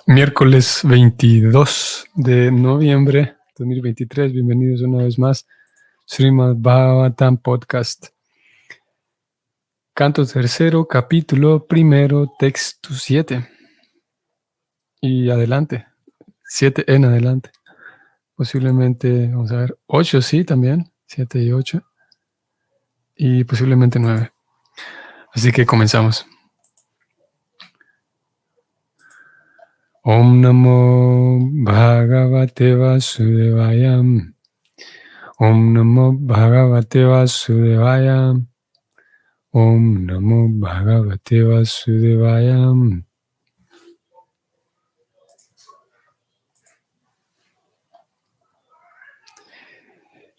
Miércoles 22 de noviembre 2023. Bienvenidos una vez más. Srimad Bhagavatam Podcast. Canto tercero, capítulo primero, texto 7. Y adelante. 7 en adelante. Posiblemente, vamos a ver, 8 sí también. 7 y 8. Y posiblemente 9. Así que comenzamos. Om Namo Bhagavate Vasudevaya. Om Namo Bhagavate Vasudevaya. Om Namo Bhagavate Vasudevaya.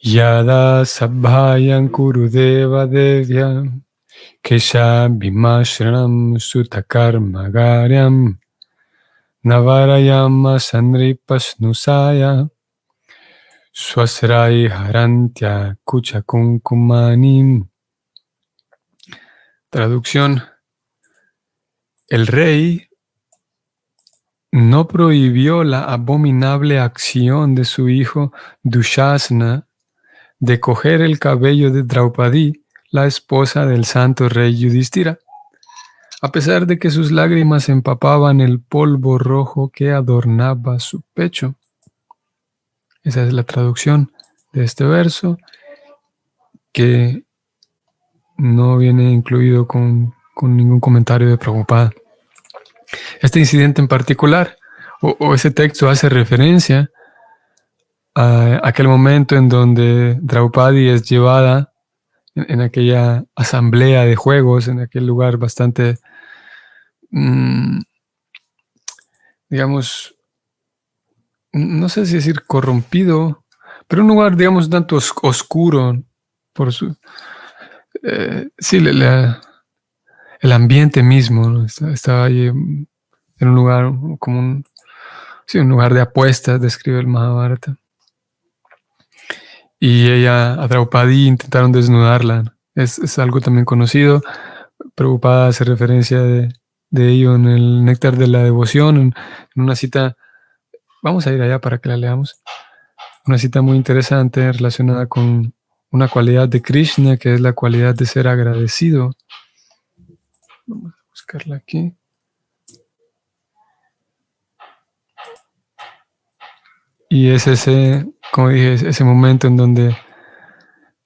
Yada Sabhayan Kurudeva Devya Kesha Bhimashranam Sutakarmagaryam Navarayama Sanripasnusaya Swasrai Harantya Kuchakunkumanim. Traducción: el rey no prohibió la abominable acción de su hijo Dushasna de coger el cabello de Draupadi, la esposa del santo rey Yudhishthira, a pesar de que sus lágrimas empapaban el polvo rojo que adornaba su pecho. Esa es la traducción de este verso, que no viene incluido con ningún comentario de Prabhupada. Este incidente en particular, o ese texto hace referencia a aquel momento en donde Draupadi es llevada en aquella asamblea de juegos, en aquel lugar bastante, digamos, no sé si decir corrompido, pero un lugar, digamos, tanto oscuro por su... sí, el ambiente mismo, ¿no? Estaba ahí en un lugar como un lugar de apuestas, describe el Mahabharata. Y ella, a Draupadi, intentaron desnudarla, ¿no? Es algo también conocido. Prabhupada hace referencia de ello en el Néctar de la Devoción, en una cita. Vamos a ir allá para que la leamos. Una cita muy interesante relacionada con una cualidad de Krishna, que es la cualidad de ser agradecido. Vamos a buscarla aquí. Y es ese, como dije, ese momento en donde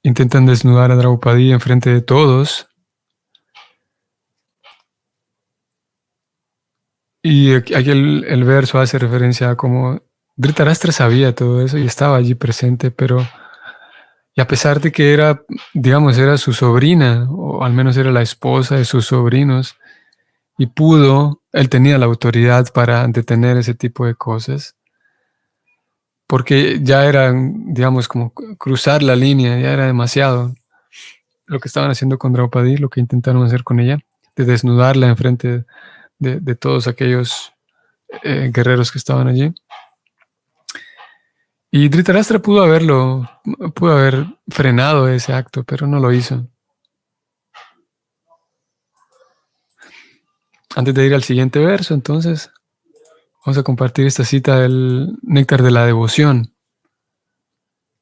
intentan desnudar a Draupadi en frente de todos. Y aquí el verso hace referencia a cómo Dhritarashtra sabía todo eso y estaba allí presente, pero y a pesar de que era, digamos, era su sobrina, o al menos era la esposa de sus sobrinos, y él tenía la autoridad para detener ese tipo de cosas, porque ya era, digamos, como cruzar la línea, ya era demasiado lo que estaban haciendo con Draupadi, lo que intentaron hacer con ella, de desnudarla enfrente de todos aquellos guerreros que estaban allí. Y Dhritarashtra pudo haber frenado ese acto, pero no lo hizo. Antes de ir al siguiente verso, entonces, vamos a compartir esta cita del Néctar de la Devoción,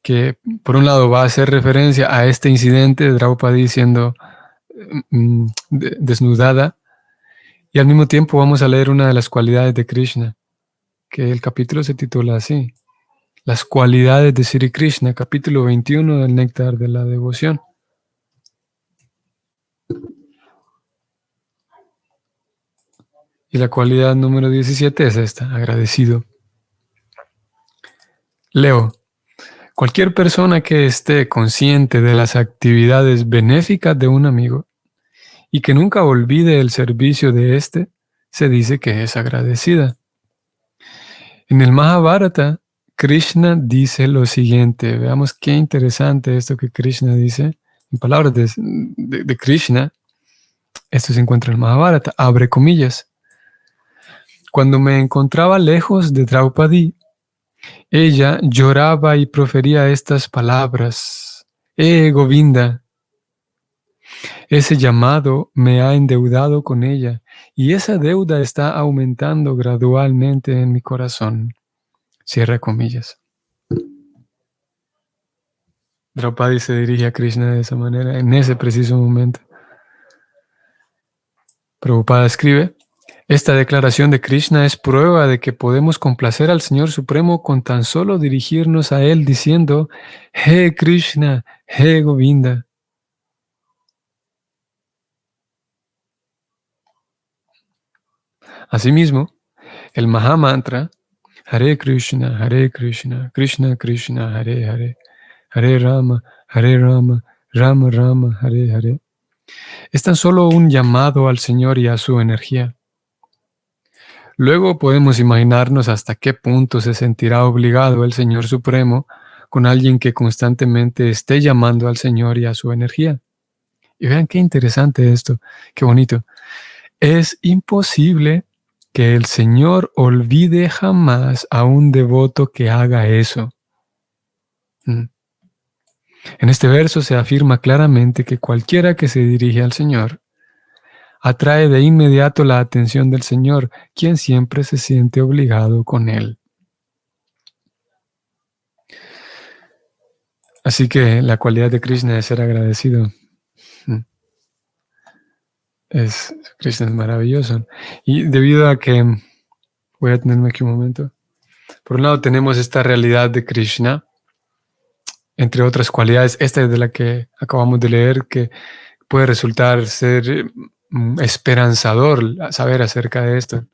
que por un lado va a hacer referencia a este incidente de Draupadi siendo desnudada, y al mismo tiempo vamos a leer una de las cualidades de Krishna, que el capítulo se titula así: Las cualidades de Sri Krishna, capítulo 21 del Néctar de la Devoción. Y la cualidad número 17 es esta: agradecido. Leo: cualquier persona que esté consciente de las actividades benéficas de un amigo y que nunca olvide el servicio de éste, se dice que es agradecida. En el Mahabharata, Krishna dice lo siguiente. Veamos qué interesante esto que Krishna dice. En palabras de Krishna, esto se encuentra en el Mahabharata, abre comillas. Cuando me encontraba lejos de Draupadi, ella lloraba y profería estas palabras: Govinda, Ese llamado me ha endeudado con ella y esa deuda está aumentando gradualmente en mi corazón. Cierra comillas. Draupadi se dirige a Krishna de esa manera, en ese preciso momento. Prabhupada escribe: esta declaración de Krishna es prueba de que podemos complacer al Señor Supremo con tan solo dirigirnos a Él diciendo: He Krishna, He Govinda. Asimismo, el Mahamantra Hare Krishna, Krishna Krishna, Hare Hare, Hare Rama, Rama Rama, Hare Hare, es tan solo un llamado al Señor y a su energía. Luego podemos imaginarnos hasta qué punto se sentirá obligado el Señor Supremo con alguien que constantemente esté llamando al Señor y a su energía. Y vean qué interesante esto, qué bonito. Es imposible que el Señor olvide jamás a un devoto que haga eso. En este verso se afirma claramente que cualquiera que se dirige al Señor atrae de inmediato la atención del Señor, quien siempre se siente obligado con Él. Así que la cualidad de Krishna es ser agradecido. Krishna es maravilloso. Y debido a que, voy a tenerme aquí un momento, por un lado tenemos esta realidad de Krishna, entre otras cualidades, esta es de la que acabamos de leer, que puede resultar ser esperanzador saber acerca de esto,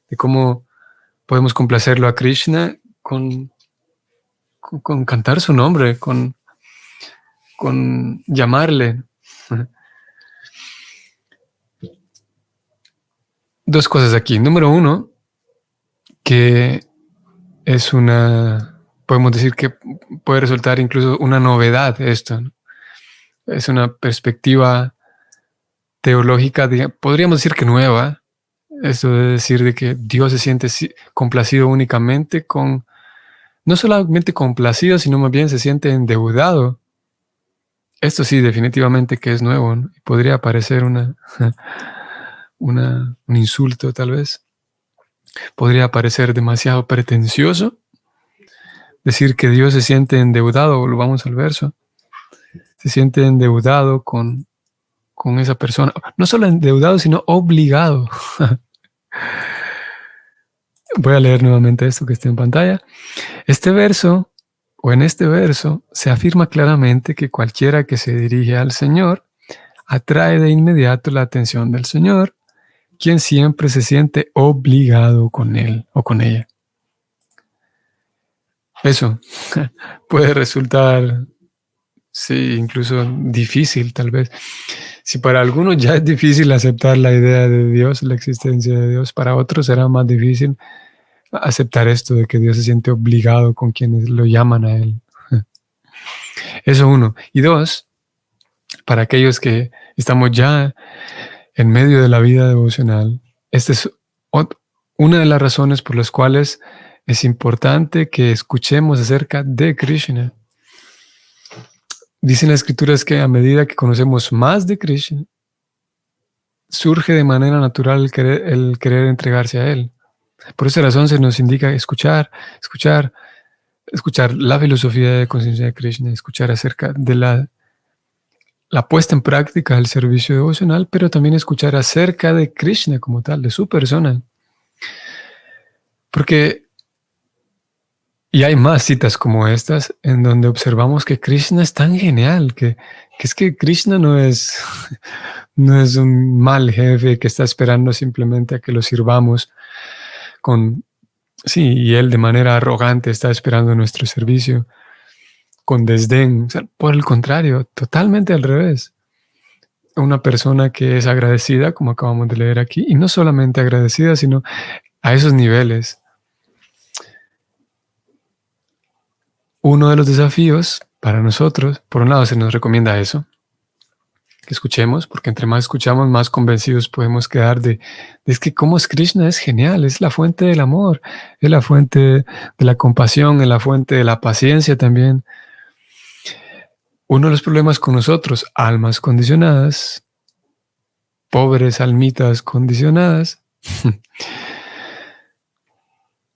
de cómo podemos complacerlo a Krishna con cantar su nombre, con llamarle. Dos cosas aquí. Número uno, que es podemos decir que puede resultar incluso una novedad esto, ¿no? Es una perspectiva teológica, podríamos decir que nueva, esto de decir de que Dios se siente complacido únicamente no solamente complacido, sino más bien se siente endeudado. Esto sí, definitivamente que es nuevo, ¿no? Podría parecer un insulto tal vez. Podría parecer demasiado pretencioso decir que Dios se siente endeudado, volvamos al verso, se siente endeudado con esa persona. No solo endeudado, sino obligado. Voy a leer nuevamente esto que está en pantalla. En este verso, se afirma claramente que cualquiera que se dirige al Señor atrae de inmediato la atención del Señor, quien siempre se siente obligado con él o con ella. Eso puede resultar, sí, incluso difícil tal vez. Si para algunos ya es difícil aceptar la idea de Dios, la existencia de Dios, para otros será más difícil aceptar esto de que Dios se siente obligado con quienes lo llaman a Él. Eso uno. Y dos, para aquellos que estamos ya en medio de la vida devocional, esta es una de las razones por las cuales es importante que escuchemos acerca de Krishna. Dicen las escrituras que a medida que conocemos más de Krishna, surge de manera natural el querer entregarse a Él. Por esa razón se nos indica escuchar la filosofía de conciencia de Krishna, escuchar acerca de la puesta en práctica del servicio devocional, pero también escuchar acerca de Krishna como tal, de su persona. Y hay más citas como estas en donde observamos que Krishna es tan genial, que es que Krishna no es un mal jefe que está esperando simplemente a que lo sirvamos y él de manera arrogante está esperando nuestro servicio con desdén. O sea, por el contrario, totalmente al revés. Una persona que es agradecida, como acabamos de leer aquí, y no solamente agradecida, sino a esos niveles. Uno de los desafíos para nosotros, por un lado se nos recomienda eso, que escuchemos, porque entre más escuchamos, más convencidos podemos quedar es que cómo es Krishna, es genial, es la fuente del amor, es la fuente de la compasión, es la fuente de la paciencia también. Uno de los problemas con nosotros, almas condicionadas, pobres almitas condicionadas,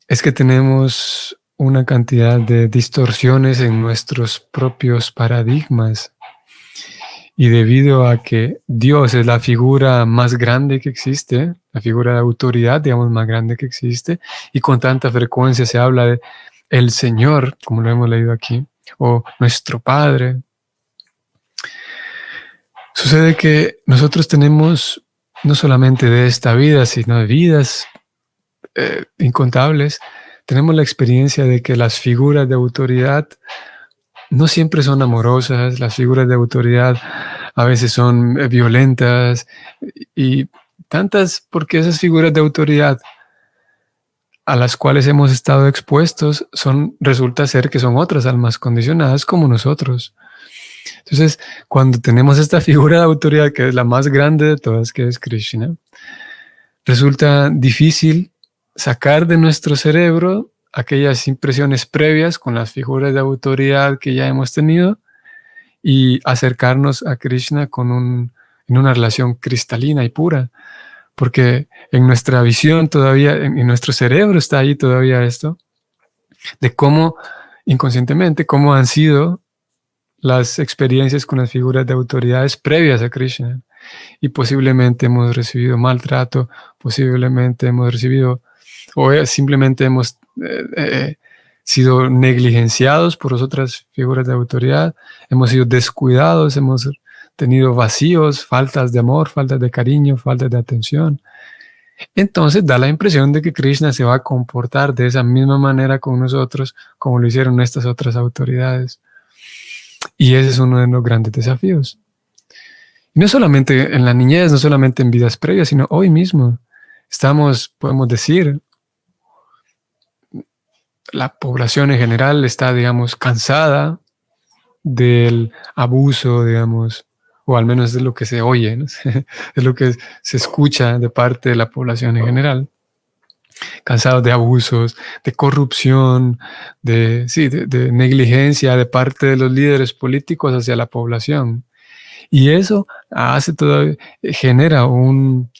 es que tenemos una cantidad de distorsiones en nuestros propios paradigmas. Y debido a que Dios es la figura más grande que existe, la figura de autoridad, digamos, más grande que existe, y con tanta frecuencia se habla de el Señor, como lo hemos leído aquí, o nuestro Padre, sucede que nosotros tenemos no solamente de esta vida, sino de vidas incontables, tenemos la experiencia de que las figuras de autoridad no siempre son amorosas, las figuras de autoridad a veces son violentas y tantas, porque esas figuras de autoridad a las cuales hemos estado expuestos resulta ser que son otras almas condicionadas como nosotros. Entonces, cuando tenemos esta figura de autoridad que es la más grande de todas, que es Krishna, resulta difícil sacar de nuestro cerebro aquellas impresiones previas con las figuras de autoridad que ya hemos tenido y acercarnos a Krishna en una relación cristalina y pura. Porque en nuestra visión todavía, en nuestro cerebro está ahí todavía esto, de cómo inconscientemente, cómo han sido las experiencias con las figuras de autoridades previas a Krishna. Y posiblemente hemos recibido maltrato, posiblemente hemos recibido, o simplemente hemos sido negligenciados por las otras figuras de autoridad, hemos sido descuidados, hemos tenido vacíos, faltas de amor, faltas de cariño, faltas de atención. Entonces da la impresión de que Krishna se va a comportar de esa misma manera con nosotros como lo hicieron estas otras autoridades. Y ese es uno de los grandes desafíos. Y no solamente en la niñez, no solamente en vidas previas, sino hoy mismo. Podemos decir, la población en general está, digamos, cansada del abuso, digamos, o al menos de lo que se oye, ¿no? Es lo que se escucha de parte de la población en general. Cansados de abusos, de corrupción, de negligencia de parte de los líderes políticos hacia la población. Y eso genera un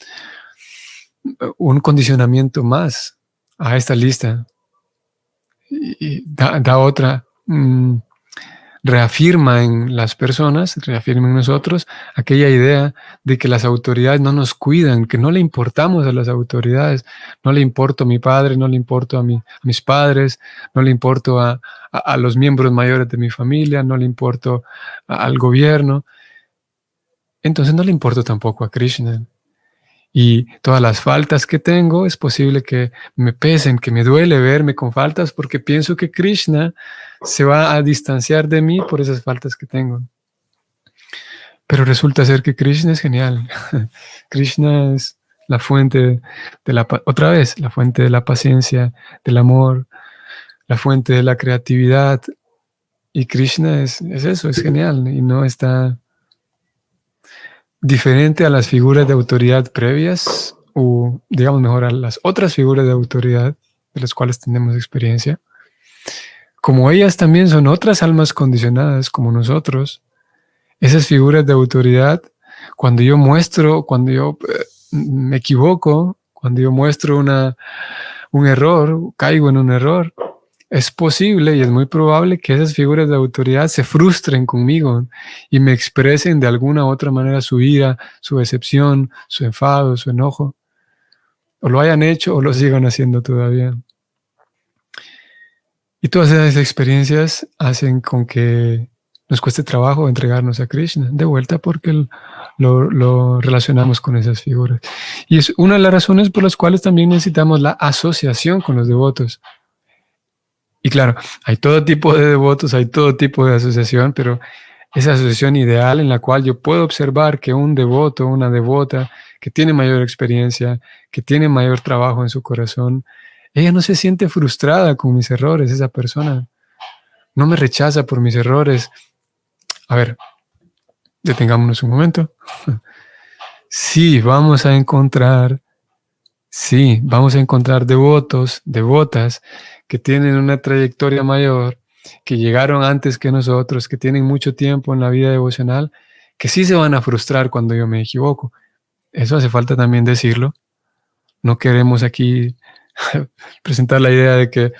condicionamiento más a esta lista. Y da otra, reafirma en las personas, reafirma en nosotros aquella idea de que las autoridades no nos cuidan, que no le importamos a las autoridades, no le importo a mi padre, no le importo a mis padres, no le importo a los miembros mayores de mi familia, no le importo al gobierno. Entonces no le importo tampoco a Krishna. Y todas las faltas que tengo es posible que me pesen, que me duele verme con faltas porque pienso que Krishna se va a distanciar de mí por esas faltas que tengo. Pero resulta ser que Krishna es genial. Krishna es la fuente de la fuente de la paciencia, del amor, la fuente de la creatividad. Y Krishna es eso, es genial y no está diferente a las figuras de autoridad previas, o digamos mejor a las otras figuras de autoridad de las cuales tenemos experiencia. Como ellas también son otras almas condicionadas como nosotros, esas figuras de autoridad, cuando yo me equivoco, cuando yo muestro un error, caigo en un error, es posible y es muy probable que esas figuras de autoridad se frustren conmigo y me expresen de alguna u otra manera su ira, su decepción, su enfado, su enojo. O lo hayan hecho o lo sigan haciendo todavía. Y todas esas experiencias hacen con que nos cueste trabajo entregarnos a Krishna de vuelta porque lo relacionamos con esas figuras. Y es una de las razones por las cuales también necesitamos la asociación con los devotos. Y claro, hay todo tipo de devotos, hay todo tipo de asociación, pero esa asociación ideal en la cual yo puedo observar que un devoto, una devota, que tiene mayor experiencia, que tiene mayor trabajo en su corazón, ella no se siente frustrada con mis errores, esa persona no me rechaza por mis errores. A ver, detengámonos un momento. Sí, vamos a encontrar devotos, devotas, que tienen una trayectoria mayor, que llegaron antes que nosotros, que tienen mucho tiempo en la vida devocional, que sí se van a frustrar cuando yo me equivoco. Eso hace falta también decirlo. No queremos aquí presentar la idea de que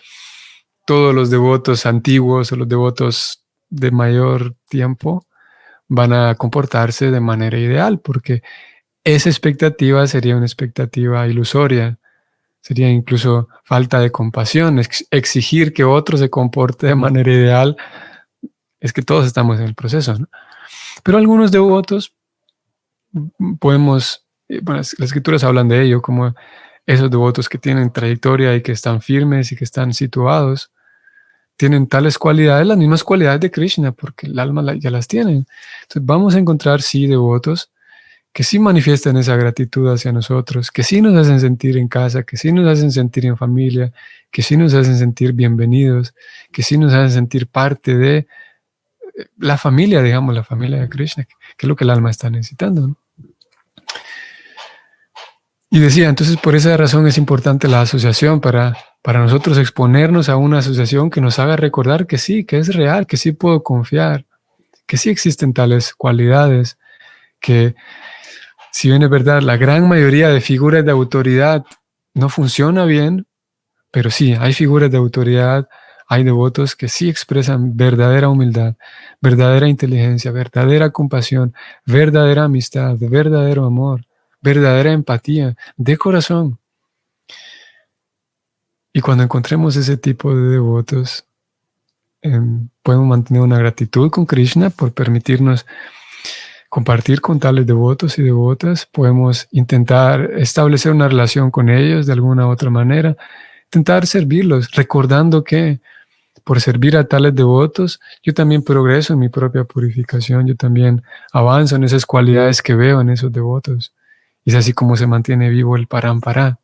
todos los devotos antiguos o los devotos de mayor tiempo van a comportarse de manera ideal, porque esa expectativa sería una expectativa ilusoria, sería incluso falta de compasión. Exigir que otro se comporte de manera ideal es que todos estamos en el proceso, ¿no? Pero algunos devotos podemos, bueno, las escrituras hablan de ello, como esos devotos que tienen trayectoria y que están firmes y que están situados, tienen tales cualidades, las mismas cualidades de Krishna, porque el alma ya las tiene. Entonces vamos a encontrar, sí, devotos que sí manifiestan esa gratitud hacia nosotros, que sí nos hacen sentir en casa, que sí nos hacen sentir en familia, que sí nos hacen sentir bienvenidos, que sí nos hacen sentir parte de la familia, digamos, la familia de Krishna, que es lo que el alma está necesitando, ¿no? Y decía, entonces por esa razón es importante la asociación para nosotros exponernos a una asociación que nos haga recordar que sí, que es real, que sí puedo confiar, que sí existen tales cualidades, que si bien es verdad, la gran mayoría de figuras de autoridad no funciona bien, pero sí, hay figuras de autoridad, hay devotos que sí expresan verdadera humildad, verdadera inteligencia, verdadera compasión, verdadera amistad, verdadero amor, verdadera empatía, de corazón. Y cuando encontremos ese tipo de devotos, podemos mantener una gratitud con Krishna por permitirnos compartir con tales devotos y devotas. Podemos intentar establecer una relación con ellos de alguna u otra manera, intentar servirlos, recordando que por servir a tales devotos, yo también progreso en mi propia purificación, yo también avanzo en esas cualidades que veo en esos devotos. Y es así como se mantiene vivo el parampara.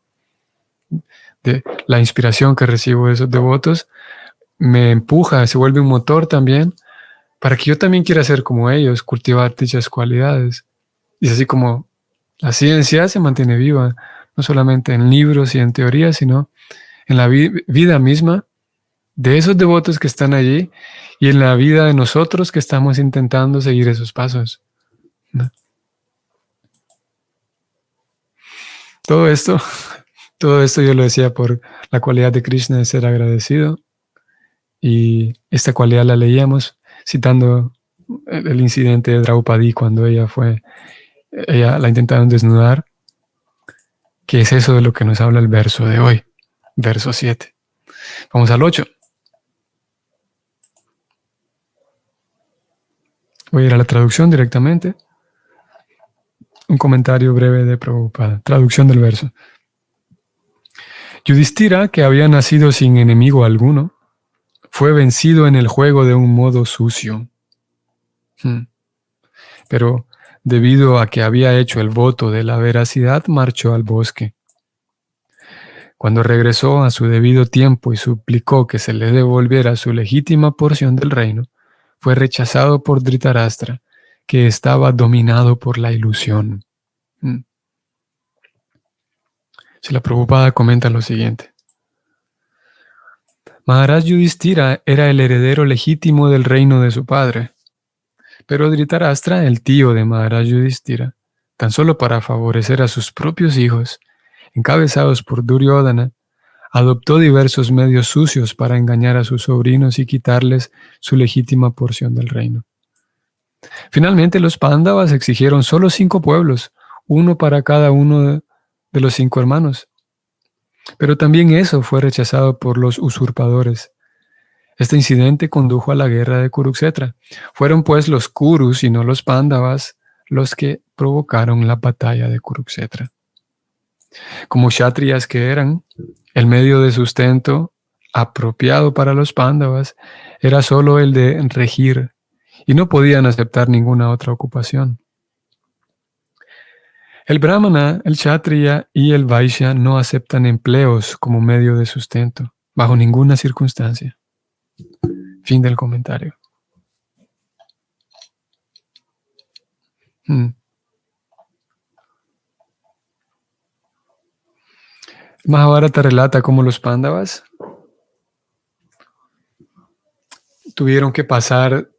De la inspiración que recibo de esos devotos me empuja, se vuelve un motor también para que yo también quiera ser como ellos, cultivar dichas cualidades. Y es así como la ciencia se mantiene viva, no solamente en libros y en teorías, sino en la vida misma de esos devotos que están allí y en la vida de nosotros que estamos intentando seguir esos pasos, ¿no? Todo esto, todo esto yo lo decía por la cualidad de Krishna de ser agradecido, y esta cualidad la leíamos citando el incidente de Draupadi cuando ella la intentaron desnudar, que es eso de lo que nos habla el verso de hoy, verso 7. Vamos al 8. Voy a ir a la traducción directamente. Un comentario breve de Prabhupada. Traducción del verso. Yudhishthira, que había nacido sin enemigo alguno, fue vencido en el juego de un modo sucio. Pero debido a que había hecho el voto de la veracidad, marchó al bosque. Cuando regresó a su debido tiempo y suplicó que se le devolviera su legítima porción del reino, fue rechazado por Dhritarashtra, que estaba dominado por la ilusión. Si la Prabhupada comenta lo siguiente. Maharaj Yudhishthira era el heredero legítimo del reino de su padre, pero Dhritarashtra, el tío de Maharaj Yudhishthira, tan solo para favorecer a sus propios hijos, encabezados por Duryodhana, adoptó diversos medios sucios para engañar a sus sobrinos y quitarles su legítima porción del reino. Finalmente, los Pándavas exigieron solo 5 pueblos, uno para cada uno de los 5 hermanos. Pero también eso fue rechazado por los usurpadores. Este incidente condujo a la guerra de Kuruksetra. Fueron pues los Kurus y no los Pándavas los que provocaron la batalla de Kuruksetra. Como kshatriyas que eran, el medio de sustento apropiado para los Pándavas era solo el de regir, y no podían aceptar ninguna otra ocupación. El brahmana, el kshatriya y el vaishya no aceptan empleos como medio de sustento, bajo ninguna circunstancia. Fin del comentario. Mahabharata relata cómo los Pándavas tuvieron que pasar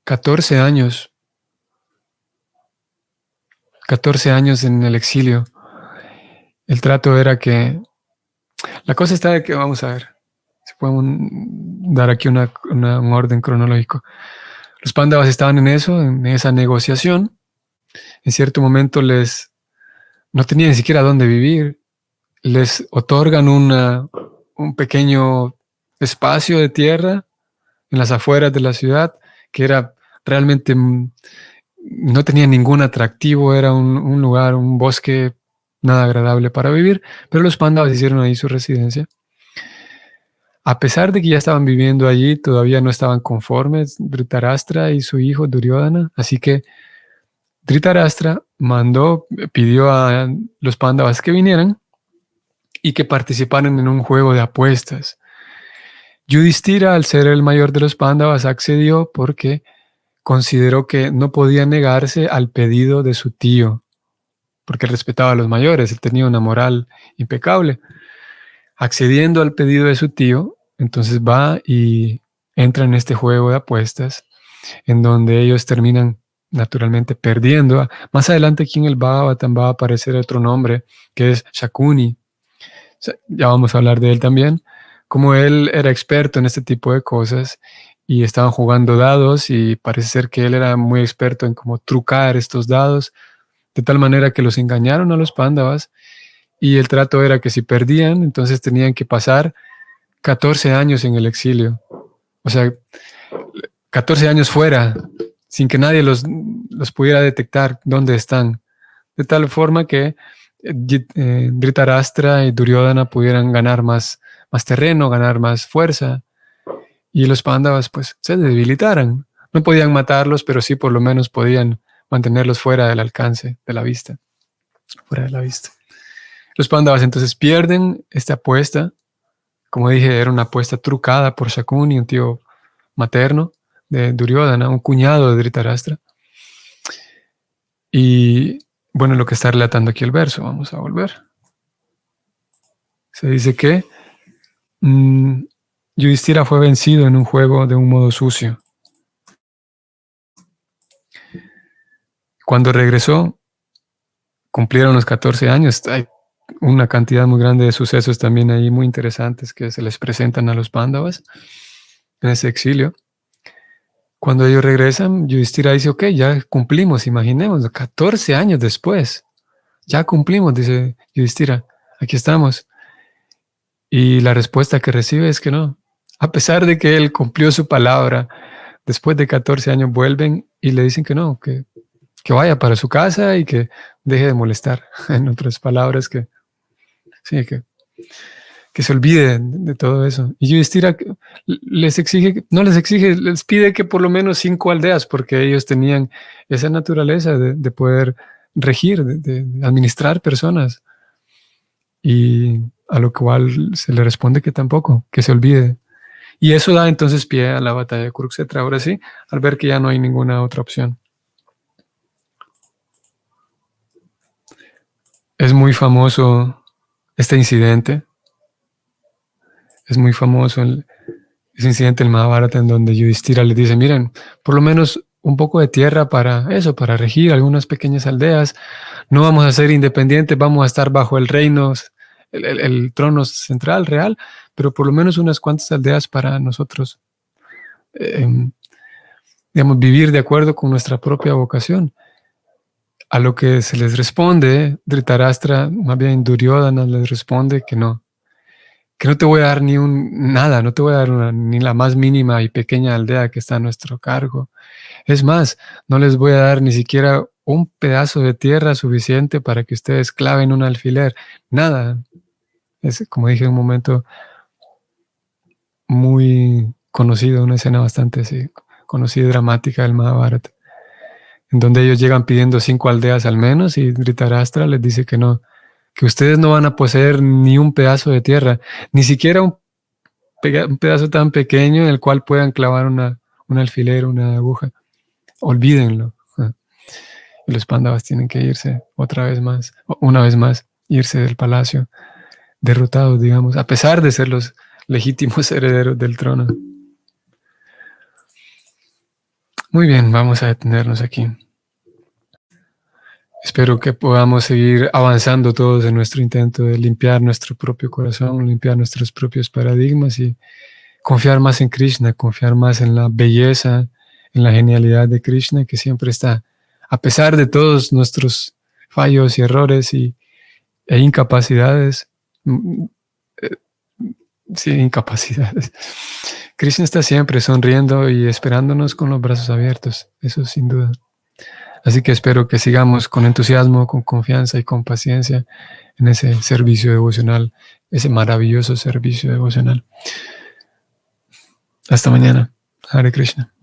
14 años, 14 años en el exilio. El trato era que, la cosa está de que, vamos a ver, si podemos dar aquí un orden cronológico. Los Pándavas estaban en eso, en esa negociación. En cierto momento no tenían ni siquiera dónde vivir. Les otorgan un pequeño espacio de tierra en las afueras de la ciudad, que era realmente, no tenía ningún atractivo, era un lugar, un bosque nada agradable para vivir, pero los Pándavas hicieron ahí su residencia. A pesar de que ya estaban viviendo allí, todavía no estaban conformes Dhritarashtra y su hijo Duryodhana, así que Dhritarashtra pidió a los Pándavas que vinieran y que participaran en un juego de apuestas. Yudhishthira, al ser el mayor de los Pándavas, accedió porque consideró que no podía negarse al pedido de su tío, porque él respetaba a los mayores, él tenía una moral impecable. Accediendo al pedido de su tío, entonces va y entra en este juego de apuestas, en donde ellos terminan naturalmente perdiendo. Más adelante aquí en el Bhagavatam va a aparecer otro nombre, que es Shakuni. Ya vamos a hablar de él también. Como él era experto en este tipo de cosas y estaban jugando dados y parece ser que él era muy experto en cómo trucar estos dados, de tal manera que los engañaron a los Pándavas y el trato era que si perdían, entonces tenían que pasar 14 años en el exilio. O sea, 14 años fuera, sin que nadie los pudiera detectar dónde están. De tal forma que Dhritarashtra y Duryodhana pudieran ganar más terreno, ganar más fuerza, y los Pándavas pues se debilitaran. No podían matarlos, pero sí por lo menos podían mantenerlos fuera del alcance de la vista. Fuera de la vista. Los Pándavas entonces pierden esta apuesta. Como dije, era una apuesta trucada por Shakuni, un tío materno de Duryodhana, un cuñado de Dhritarashtra. Y bueno, lo que está relatando aquí el verso, vamos a volver. Se dice que Yudhishthira fue vencido en un juego de un modo sucio. Cuando regresó, cumplieron los 14 años. Hay una cantidad muy grande de sucesos también ahí muy interesantes que se les presentan a los Pándavas en ese exilio. Cuando ellos regresan, Yudhishthira dice, ok, ya cumplimos, imaginemos, 14 años después. Ya cumplimos, dice Yudhishthira, aquí estamos. Y la respuesta que recibe es que no. A pesar de que él cumplió su palabra, después de 14 años vuelven y le dicen que no, que vaya para su casa y que deje de molestar. En otras palabras, sí, que se olvide de todo eso. Y Yudhishthira no les exige, les pide que por lo menos 5 aldeas, porque ellos tenían esa naturaleza de poder regir, de administrar personas. Y a lo cual se le responde que tampoco, que se olvide. Y eso da entonces pie a la batalla de Kurukshetra, ahora sí, al ver que ya no hay ninguna otra opción. Es muy famoso este incidente. Es muy famoso ese incidente en Mahabharata en donde Yudhishthira le dice, miren, por lo menos un poco de tierra para eso, para regir algunas pequeñas aldeas. No vamos a ser independientes, vamos a estar bajo el reino, el trono central, real, pero por lo menos unas cuantas aldeas para nosotros, digamos, vivir de acuerdo con nuestra propia vocación. A lo que se les responde, Dhritarashtra, más bien Duryodhana les responde que no te voy a dar nada, no te voy a dar ni la más mínima y pequeña aldea que está a nuestro cargo. Es más, no les voy a dar ni siquiera un pedazo de tierra suficiente para que ustedes claven un alfiler. Nada. Es, como dije, un momento muy conocido, una escena bastante así, conocida y dramática del Mahabharata, en donde ellos llegan pidiendo 5 aldeas al menos y Dhritarashtra les dice que no, que ustedes no van a poseer ni un pedazo de tierra, ni siquiera un pedazo tan pequeño en el cual puedan clavar un alfiler, una aguja. Olvídenlo. Y los Pándavas tienen que irse una vez más, irse del palacio, derrotados, digamos, a pesar de ser los legítimos herederos del trono. Muy bien, vamos a detenernos aquí. Espero que podamos seguir avanzando todos en nuestro intento de limpiar nuestro propio corazón, limpiar nuestros propios paradigmas y confiar más en Krishna, confiar más en la belleza, en la genialidad de Krishna, que siempre está, a pesar de todos nuestros fallos y errores e incapacidades. Sí, incapacidades. Krishna está siempre sonriendo y esperándonos con los brazos abiertos, eso sin duda. Así que espero que sigamos con entusiasmo, con confianza y con paciencia en ese servicio devocional, ese maravilloso servicio devocional. Hasta mañana. Hare Krishna.